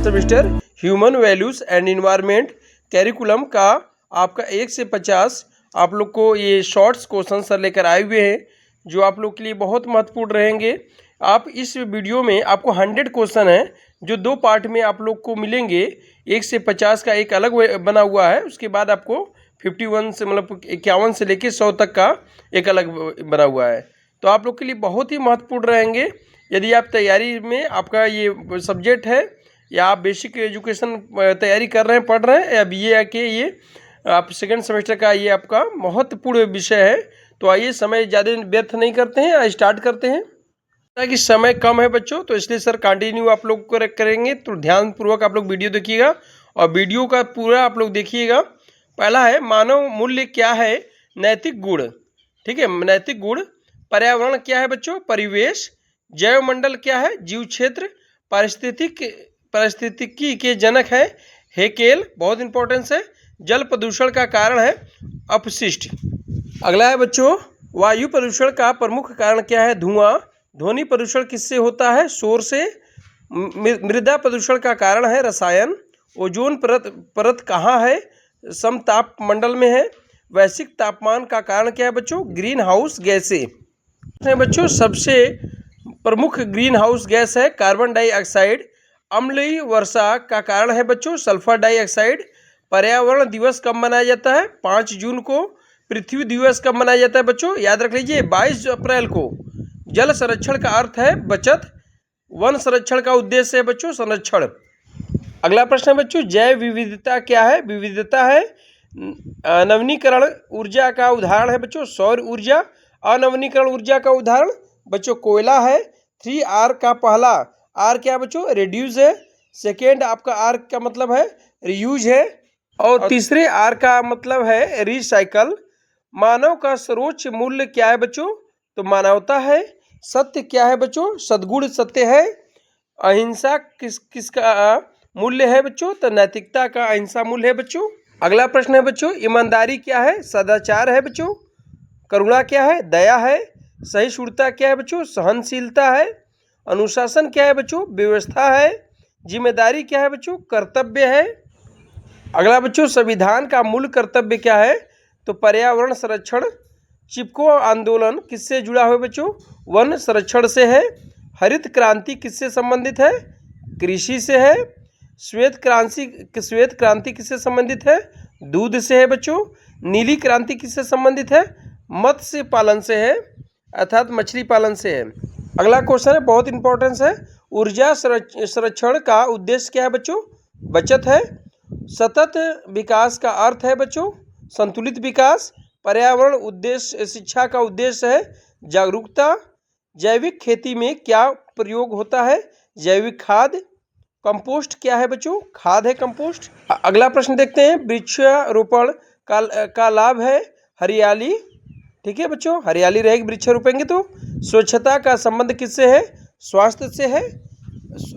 Semester human values and environment curriculum का आपका 1 से 50 आप लोग को ये शॉर्ट्स क्वेश्चन सर लेकर आए हुए हैं, जो आप लोग के लिए बहुत महत्वपूर्ण रहेंगे। आप इस वीडियो में आपको 100 क्वेश्चन है जो 2 पार्ट में आप लोग को मिलेंगे। 1 से 50 का एक अलग बना हुआ है, उसके बाद आपको 51 से मतलब 51 से लेकर 100 तक का एक अलग बना हुआ है। तो आप लोग के लिए बहुत ही महत्वपूर्ण रहेंगे। यदि आप तैयारी में आपका ये सब्जेक्ट है या आप बेसिक एजुकेशन तैयारी कर रहे हैं, पढ़ रहे हैं, या बीए के ये आप सेकंड सेमेस्टर का ये आपका महत्वपूर्ण विषय है, तो आइए समय ज़्यादा व्यर्थ नहीं करते हैं, स्टार्ट करते हैं। ताकि समय कम है बच्चों, तो इसलिए सर कंटिन्यू आप लोग करेंगे, तो ध्यानपूर्वक आप लोग वीडियो देखिएगा और वीडियो का पूरा आप लोग देखिएगा। पहला है मानव मूल्य क्या है, नैतिक गुण। ठीक है, नैतिक गुण। पर्यावरण क्या है बच्चों, परिवेश। जैवमंडल क्या है, जीव क्षेत्र। पारिस्थितिकी के जनक है हेकेल, बहुत इंपॉर्टेंस है। जल प्रदूषण का कारण है अपशिष्ट। अगला है बच्चों वायु प्रदूषण का प्रमुख कारण क्या है, धुआं। ध्वनि प्रदूषण किससे होता है, शोर से। मृदा प्रदूषण का कारण है रसायन। ओजोन परत कहाँ है, समताप मंडल में है। वैश्विक तापमान का कारण क्या है बच्चों, ग्रीन हाउस गैसें। बच्चों सबसे प्रमुख ग्रीन हाउस गैस है कार्बन डाइऑक्साइड। अम्लीय वर्षा का कारण है बच्चों सल्फर डाइऑक्साइड। पर्यावरण दिवस कब मनाया जाता है, 5 जून को। पृथ्वी दिवस कब मनाया जाता है बच्चों, याद रख लीजिए 22 अप्रैल को। जल संरक्षण का अर्थ है बचत। वन संरक्षण का उद्देश्य है बच्चों संरक्षण। अगला प्रश्न है बच्चों जैव विविधता क्या है, विविधता है नवीनीकरण ऊर्जा का उदाहरण है बच्चों सौर ऊर्जा। अनवीनीकरण ऊर्जा का उदाहरण बच्चों कोयला है। 3R का पहला आर क्या बच्चों, रिड्यूस है। सेकेंड आपका आर का मतलब है रियूज है, और तीसरे आर का मतलब है रिसाइकल। मानव का सर्वोच्च मूल्य क्या है बच्चों, तो मानवता है। सत्य क्या है बच्चों, सद्गुण सत्य है। अहिंसा किसका मूल्य है बच्चों, तो नैतिकता का अहिंसा मूल्य है बच्चों। अगला प्रश्न है बच्चों ईमानदारी क्या है, सदाचार है बच्चों। करुणा क्या है, दया है। सहिष्णुता क्या है बच्चों, सहनशीलता है। अनुशासन क्या है बच्चों, व्यवस्था है। जिम्मेदारी क्या है बच्चों, कर्तव्य है। अगला बच्चों संविधान का मूल कर्तव्य क्या है, तो पर्यावरण संरक्षण। चिपको आंदोलन किससे जुड़ा हुआ बच्चों, वन संरक्षण से है। हरित क्रांति किससे संबंधित है, कृषि से है। श्वेत क्रांति किससे संबंधित है, दूध से है बच्चों। नीली क्रांति किससे संबंधित है, मत्स्य पालन से है, अर्थात मछली पालन से है। अगला क्वेश्चन है बहुत इंपॉर्टेंस है, ऊर्जा संरक्षण का उद्देश्य क्या है बच्चों, बचत है। सतत विकास का अर्थ है बच्चों संतुलित विकास। पर्यावरण उद्देश्य शिक्षा का उद्देश्य है जागरूकता। जैविक खेती में क्या प्रयोग होता है, जैविक खाद। कंपोस्ट क्या है बच्चों, खाद है कंपोस्ट। अगला प्रश्न देखते हैं वृक्षारोपण का लाभ है हरियाली। ठीक है बच्चों, हरियाली रहेगी वृक्ष रोपेंगे तो। स्वच्छता का संबंध किससे है, स्वास्थ्य से है।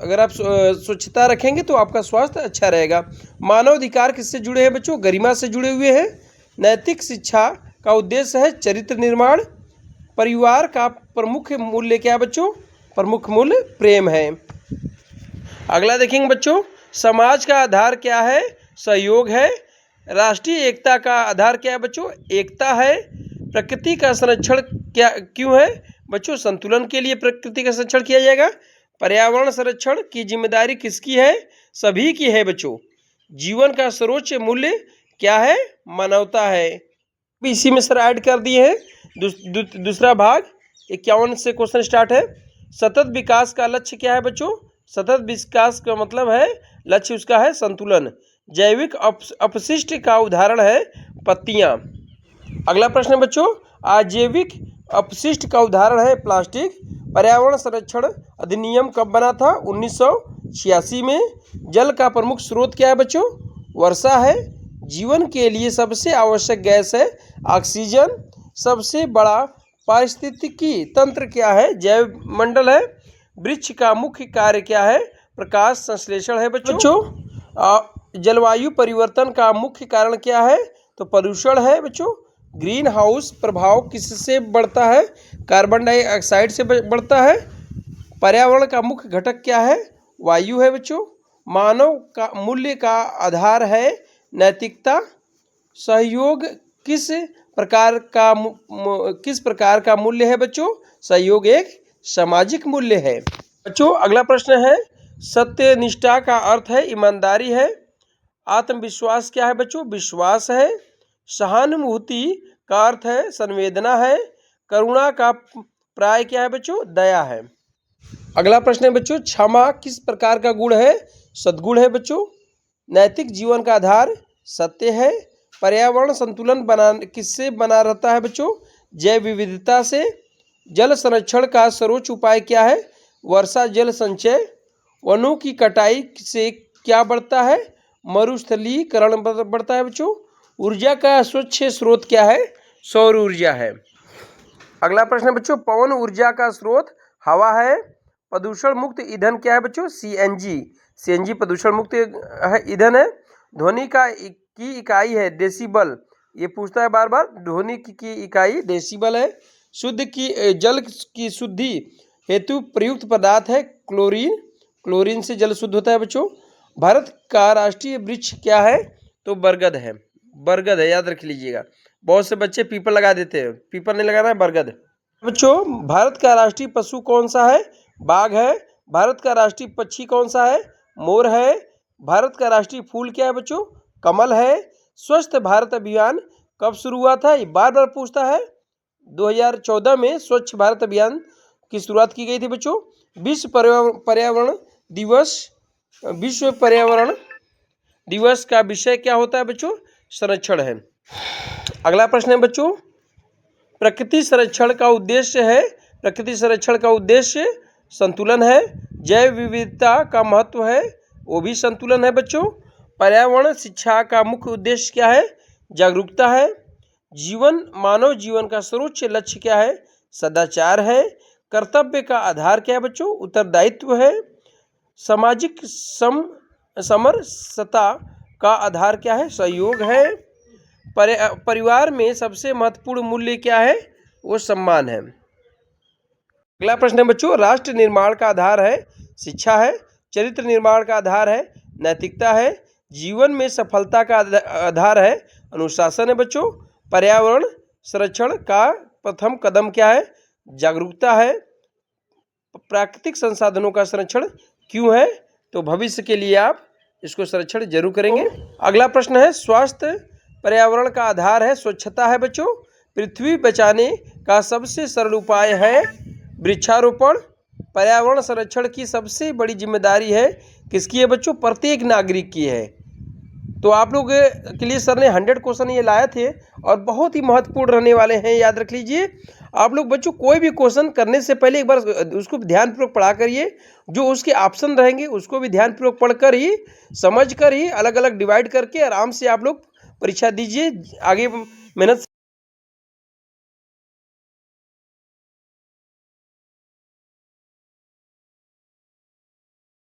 अगर आप स्वच्छता रखेंगे तो आपका स्वास्थ्य अच्छा रहेगा। मानव अधिकार किससे जुड़े हैं बच्चों, गरिमा से जुड़े हुए हैं। नैतिक शिक्षा का उद्देश्य है चरित्र निर्माण। परिवार का प्रमुख मूल्य क्या है बच्चों, प्रमुख मूल्य प्रेम है। अगला देखेंगे बच्चों समाज का आधार क्या है, सहयोग है। राष्ट्रीय एकता का आधार क्या है बच्चों, एकता है। प्रकृति का संरक्षण क्या क्यों है बच्चों, संतुलन के लिए प्रकृति का संरक्षण किया जाएगा। पर्यावरण संरक्षण की जिम्मेदारी किसकी है, सभी की है बच्चों। जीवन का सर्वोच्च मूल्य क्या है, मानवता है। इसी में सर ऐड कर दिए हैं दूसरा भाग 51 से क्वेश्चन स्टार्ट है। सतत विकास का लक्ष्य क्या है बच्चों, सतत विकास का मतलब है लक्ष्य उसका है संतुलन। जैविक अपशिष्ट का उदाहरण है पत्तियां। अगला प्रश्न है बच्चों अजैविक अपशिष्ट का उदाहरण है प्लास्टिक। पर्यावरण संरक्षण अधिनियम कब बना था, 1986 में। जल का प्रमुख स्रोत क्या है बच्चों, वर्षा है। जीवन के लिए सबसे आवश्यक गैस है ऑक्सीजन। सबसे बड़ा पारिस्थितिकी तंत्र क्या है, जैव मंडल है। वृक्ष का मुख्य कार्य क्या है, प्रकाश संश्लेषण है बच्चों। जलवायु परिवर्तन का मुख्य कारण क्या है, तो प्रदूषण है बच्चों। ग्रीन हाउस प्रभाव किससे बढ़ता है, कार्बन डाइऑक्साइड से बढ़ता है। पर्यावरण का मुख्य घटक क्या है, वायु है बच्चों। मानव का मूल्य का आधार है नैतिकता। सहयोग किस प्रकार का मूल्य है बच्चों? सहयोग एक सामाजिक मूल्य है। बच्चों अगला प्रश्न है, सत्यनिष्ठा का अर्थ है ईमानदारी है। आत्मविश्वास क्या है बच्चों? विश्वास है। सहानुभूति का अर्थ है संवेदना है। करुणा का प्राय क्या है बच्चों? दया है। अगला प्रश्न है बच्चों, क्षमा किस प्रकार का गुण है? सद्गुण है बच्चों। नैतिक जीवन का आधार सत्य है। पर्यावरण संतुलन किससे बना रहता है बच्चों? जैव विविधता से। जल संरक्षण का सर्वोच्च उपाय क्या है? वर्षा जल संचय। वनों की कटाई से क्या बढ़ता है? मरुस्थलीकरण बढ़ता है बच्चों। ऊर्जा का स्वच्छ स्रोत क्या है? सौर ऊर्जा है। अगला प्रश्न है बच्चों, पवन ऊर्जा का स्रोत हवा है। प्रदूषण मुक्त ईंधन क्या है बच्चों? सीएनजी प्रदूषण मुक्त ईंधन है। ध्वनि की इकाई है डेसिबल। ये पूछता है बार बार, ध्वनि की इकाई डेसिबल है। जल की शुद्धि हेतु प्रयुक्त पदार्थ है क्लोरीन से जल शुद्ध होता है बच्चों। भारत का राष्ट्रीय वृक्ष क्या है? तो बरगद है, याद रख लीजिएगा। बहुत से बच्चे पीपल लगा देते हैं, पीपल नहीं लगाना है, बरगद। बच्चों भारत का राष्ट्रीय पशु कौन सा है? बाघ है। भारत का राष्ट्रीय पक्षी कौन सा है? मोर है। भारत का राष्ट्रीय फूल क्या है बच्चों? कमल है। स्वस्थ भारत अभियान कब शुरू हुआ था? ये बार बार पूछता है। 2014 में स्वच्छ भारत अभियान की शुरुआत की गई थी बच्चों। विश्व पर्यावरण दिवस का विषय क्या होता है बच्चों? संरक्षण है। अगला प्रश्न है बच्चों, प्रकृति संरक्षण का उद्देश्य संतुलन है। जैव विविधता का महत्व है, वो भी संतुलन है बच्चों। पर्यावरण शिक्षा का मुख्य उद्देश्य क्या है? जागरूकता है। मानव जीवन का सर्वोच्च लक्ष्य क्या है? सदाचार है। कर्तव्य का आधार क्या है बच्चों? उत्तरदायित्व है। सामाजिक समरसता का आधार क्या है? सहयोग है। परिवार में सबसे महत्वपूर्ण मूल्य क्या है? वो सम्मान है। अगला प्रश्न है बच्चों, राष्ट्र निर्माण का आधार है शिक्षा है। चरित्र निर्माण का आधार है नैतिकता है। जीवन में सफलता का आधार है अनुशासन है बच्चों। पर्यावरण संरक्षण का प्रथम कदम क्या है? जागरूकता है। प्राकृतिक संसाधनों का संरक्षण क्यों है? तो भविष्य के लिए आप इसको संरक्षण जरूर करेंगे। अगला प्रश्न है, स्वास्थ्य पर्यावरण का आधार है स्वच्छता है बच्चों। पृथ्वी बचाने का सबसे सरल उपाय है वृक्षारोपण। पर्यावरण संरक्षण की सबसे बड़ी जिम्मेदारी है किसकी है बच्चों? प्रत्येक नागरिक की है। तो आप लोग के लिए सर ने 100 क्वेश्चन ये लाए थे और बहुत ही महत्वपूर्ण रहने वाले हैं, याद रख लीजिए। आप लोग बच्चों कोई भी क्वेश्चन करने से पहले एक बार उसको ध्यानपूर्वक पढ़ा करिए। जो उसके ऑप्शन रहेंगे उसको भी ध्यानपूर्वक पढ़कर ही, समझ कर ही, अलग अलग डिवाइड करके आराम से आप लोग परीक्षा दीजिए। आगे मेहनत